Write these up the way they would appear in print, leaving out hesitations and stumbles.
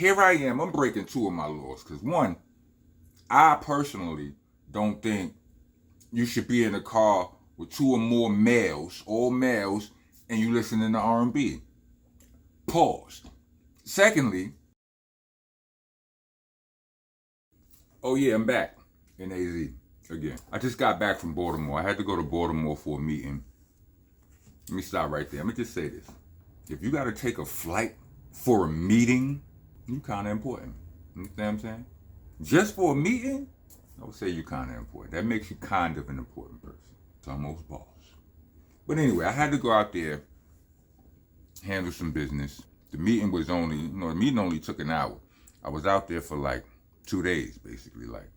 here I am, I'm breaking two of my laws. Because one, I personally don't think you should be in a car with two or more males, all males, and you listening to R&B. Pause. Secondly, oh yeah, I'm back in AZ again. I just got back from Baltimore. I had to go to Baltimore for a meeting. Let me stop right there. Let me just say this. If you got to take a flight for a meeting, you kind of important. You understand what I'm saying? Just for a meeting, I would say you're kind of important. That makes you kind of an important person. It's almost boss. But anyway, I had to go out there, handle some business. The meeting was only, the meeting only took an hour. I was out there for like 2 days, basically, like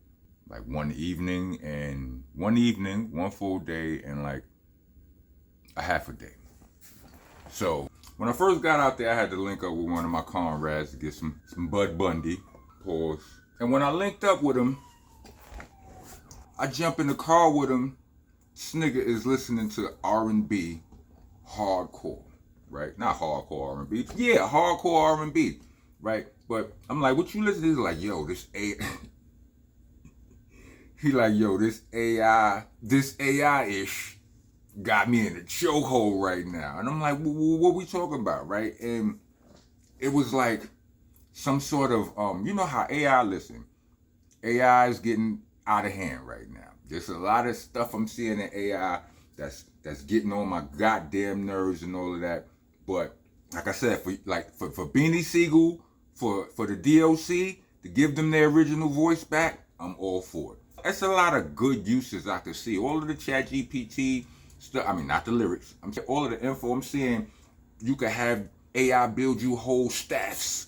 one evening, one full day, and like a half a day. So when I first got out there, I had to link up with one of my comrades to get some Bud Bundy. Pause. And when I linked up with him, I jump in the car with him. This nigga is listening to R&B hardcore, right? Not hardcore R&B. Yeah, hardcore R&B, right? But I'm like, what you listen to? He's like, yo, this AI-ish got me in a chokehold right now. And I'm like, what we talking about, right? And it was like some sort of, you know how AI listen. AI is getting out of hand right now. There's a lot of stuff I'm seeing in AI that's getting on my goddamn nerves and all of that. But like I said, for Beanie Siegel, for the DOC to give them their original voice back, I'm all for it. That's a lot of good uses I could see. All of the chat GPT stuff, I mean, not the lyrics. I'm saying all of the info I'm seeing, you could have AI build you whole staffs,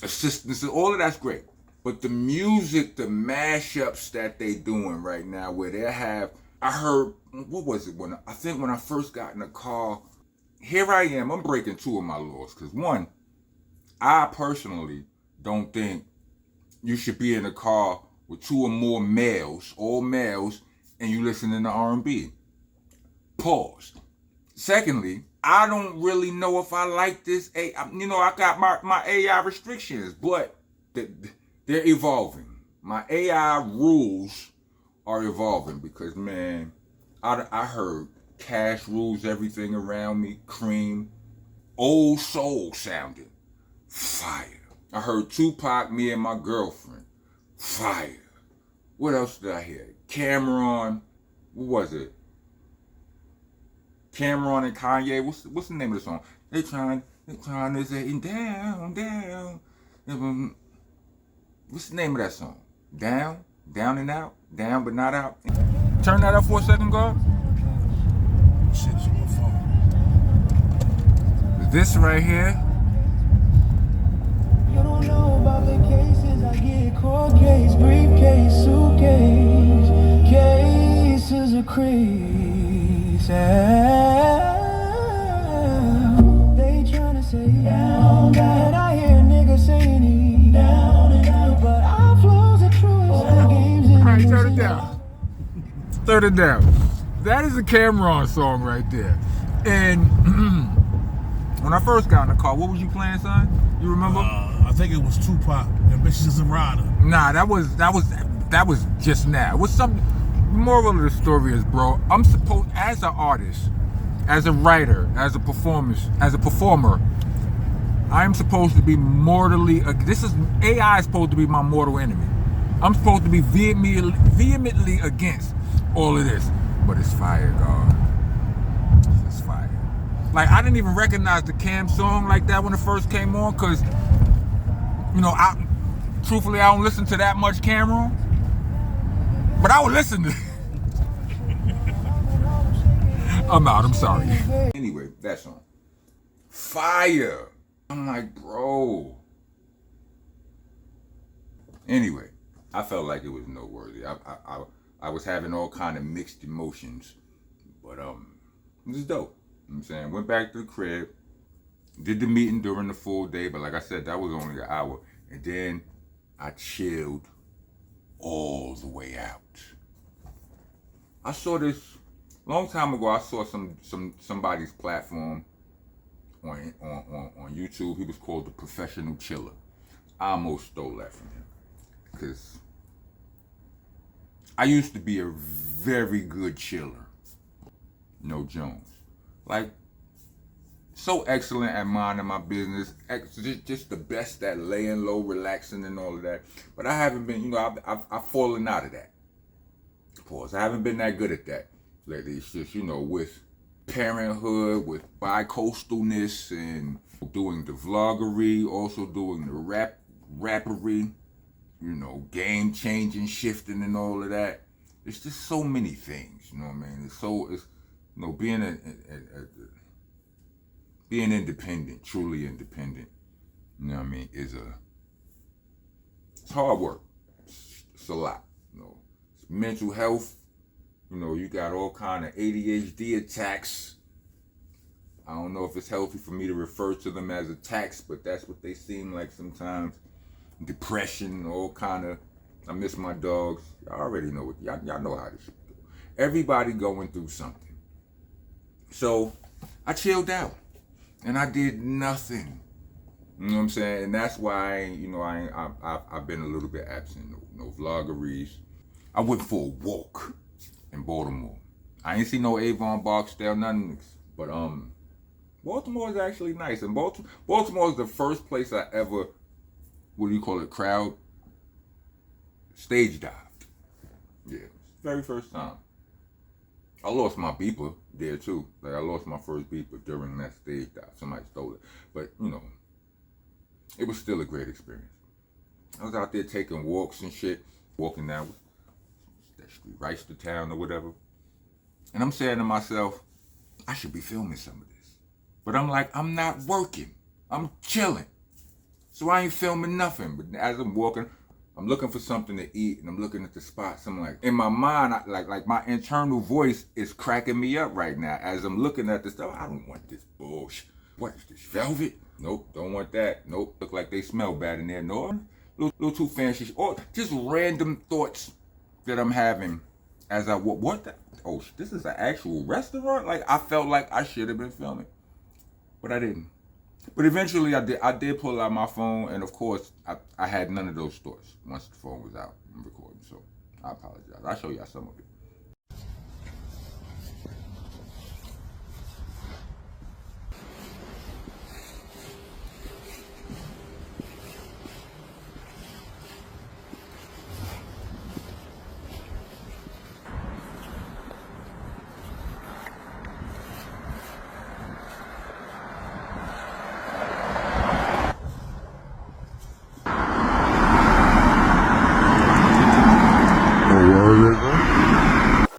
assistants, all of that's great. But the music, the mashups that they doing right now, where they have, I heard, what was it? When I first got in the car, here I am, I'm breaking two of my laws. Because one, I personally don't think you should be in a car with two or more males, all males, and you listening to R&B. Pause. Secondly, I don't really know if I like this. I got my AI restrictions, but they're evolving. My AI rules are evolving because, man, I heard Cash rules everything around me, Cream, Old Soul sounded fire. I heard Tupac, Me and My Girlfriend, fire. What else did I hear? Cameron, what was it? Cameron and Kanye, what's the name of the song? They trying to say down. What's the name of that song? Down and out, down but not out. Turn that up for a second, God. Shit's on my phone. This right here. You don't know about the cases I get, court case, briefcase, suitcase, cases are crazy. They tryna say down, and I hear niggas saying he down and out, but I flows the truest games in the Alright, turn it down. Turn it down. That is a Cameron song right there. And when I first got in the car, what was you playing, son? You remember? I think it was Tupac and Bitches is a Rider. Nah, that was just now. What's something? The moral of the story is, bro, I'm supposed, as an artist, as a writer, as a performer, I'm supposed to be mortally. AI is supposed to be my mortal enemy. I'm supposed to be vehemently against all of this, but it's fire, dog. It's fire. Like, I didn't even recognize the Cam song like that when it first came on, cause truthfully, I don't listen to that much Cameron, but I would listen to. I'm out. I'm sorry. Anyway, that song, fire. I'm like, bro. Anyway, I felt like it was noteworthy. I was having all kind of mixed emotions, but it was dope. You know what I'm saying, went back to the crib, did the meeting during the full day, but like I said, that was only an hour, and then I chilled all the way out. I saw this long time ago. I saw somebody's platform on YouTube. He was called the Professional Chiller. I almost stole that from him. Because I used to be a very good chiller. No Jones. Like, so excellent at minding my business. Just the best at laying low, relaxing, and all of that. But I haven't been, you know, I've fallen out of that. Pause. I haven't been that good at that lately. It's just, you know, with parenthood, with bi-coastalness, and doing the vloggery, also doing the rappery, you know, game changing, shifting, and all of that. It's just so many things, you know what I mean? It's you know, being independent, truly independent, you know what I mean, it's hard work. It's a lot, you know. It's mental health, you know, you got all kind of ADHD attacks. I don't know if it's healthy for me to refer to them as attacks, but that's what they seem like sometimes. Depression, all kind of, I miss my dogs. Y'all already know what, y'all know how this shit go. Everybody going through something. So I chilled out and I did nothing. You know what I'm saying? And that's why, you know, I've been a little bit absent. No vloggeries. I went for a walk in Baltimore. I ain't see no Avon, Barksdale, nothing. But Baltimore is actually nice. And Baltimore is the first place I ever, what do you call it, crowd stage dived. Yeah, very first time. I lost my beeper there too. Like, I lost my first beeper during that stage dive. Somebody stole it. But, you know, it was still a great experience. I was out there taking walks and shit, walking down that street, Reister Town or whatever. And I'm saying to myself, I should be filming some of this. But I'm like, I'm not working. I'm chilling. So I ain't filming nothing. But as I'm walking, I'm looking for something to eat, and I'm looking at the spots. I'm like, in my mind, like my internal voice is cracking me up right now. As I'm looking at this stuff, I don't want this bullshit. What is this, velvet? Nope, don't want that. Nope, look like they smell bad in there. No, little too fancy. Or just random thoughts that I'm having as I walk. What the? Oh, this is an actual restaurant? Like, I felt like I should have been filming, but I didn't. But eventually I did pull out my phone, and of course I had none of those thoughts once the phone was out and recording, so I apologize. I'll show y'all some of it.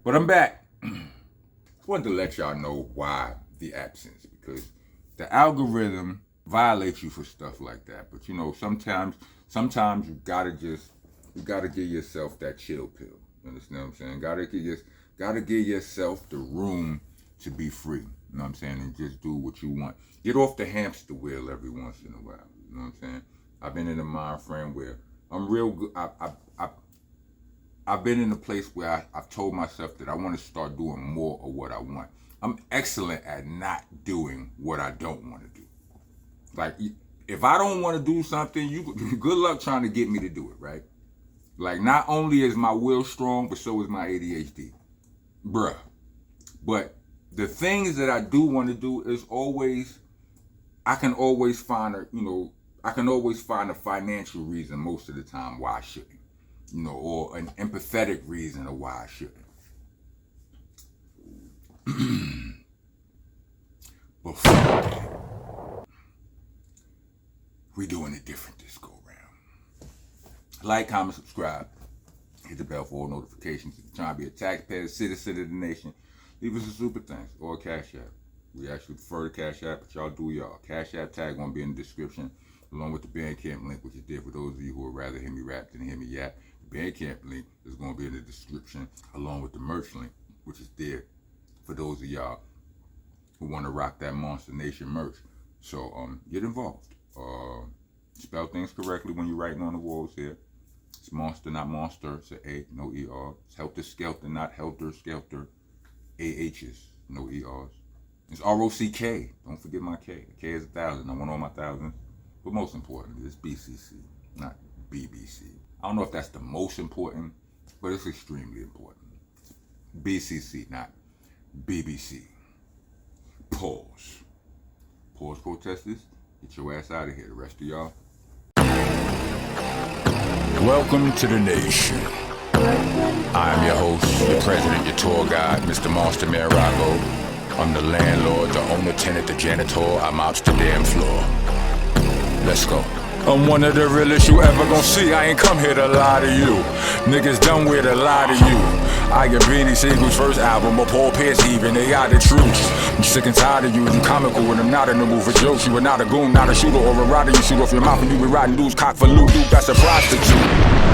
But I'm back. Just wanted to let y'all know why the absence, because the algorithm violates you for stuff like that. But you know, sometimes you gotta give yourself that chill pill. You understand what I'm saying? Gotta give yourself the room to be free. You know what I'm saying? And just do what you want. Get off the hamster wheel every once in a while. You know what I'm saying? I've been in a mind frame where I'm real good. I've been in a place where I've told myself that I want to start doing more of what I want. I'm excellent at not doing what I don't want to do. Like, if I don't want to do something, good luck trying to get me to do it, right? Like, not only is my will strong, but so is my ADHD. Bruh. But the things that I do want to do is I can always find a financial reason most of the time why I shouldn't. You know, or an empathetic reason of why I shouldn't. Before that, we're doing it different this go round. Like, comment, subscribe. Hit the bell for all notifications. If you're trying to be a taxpayer, citizen of the nation, leave us a super thanks or a Cash App. We actually prefer the Cash App, but y'all do y'all. Cash App tag gonna be in the description, along with the Bandcamp link, which is there for those of you who would rather hear me rap than hear me yap. Bandcamp link is going to be in the description, along with the merch link, which is there for those of y'all who want to rock that Monster Nation merch. So get involved. Spell things correctly when you're writing on the walls here. It's Monster, not Monster. It's a A, no ER. It's Helter Skelter, not Helter Skelter. AHs, no ERs. It's ROCK. Don't forget my K. K is 1,000. I want all my thousands. But most importantly, it's BCC. not BBC. I don't know if that's the most important, but it's extremely important. BCC, not BBC. Pause. Pause, protesters. Get your ass out of here. The rest of y'all. Welcome to the nation. I am your host, your president, your tour guide, Mr. Monster Marago. I'm the landlord, the owner, tenant, the janitor. I'm out to the damn floor. Let's go. I'm one of the realest you ever gon' see. I ain't come here to lie to you. Niggas done with a lie to you. I get Beanie Siegel's first album, or Paul Pierce even, they are the truth. I'm sick and tired of you comical when I'm not in the mood for jokes. You are not a goon, not a shooter or a rider. You shoot off your mouth and you be riding dudes cock for loot. You that's a prostitute.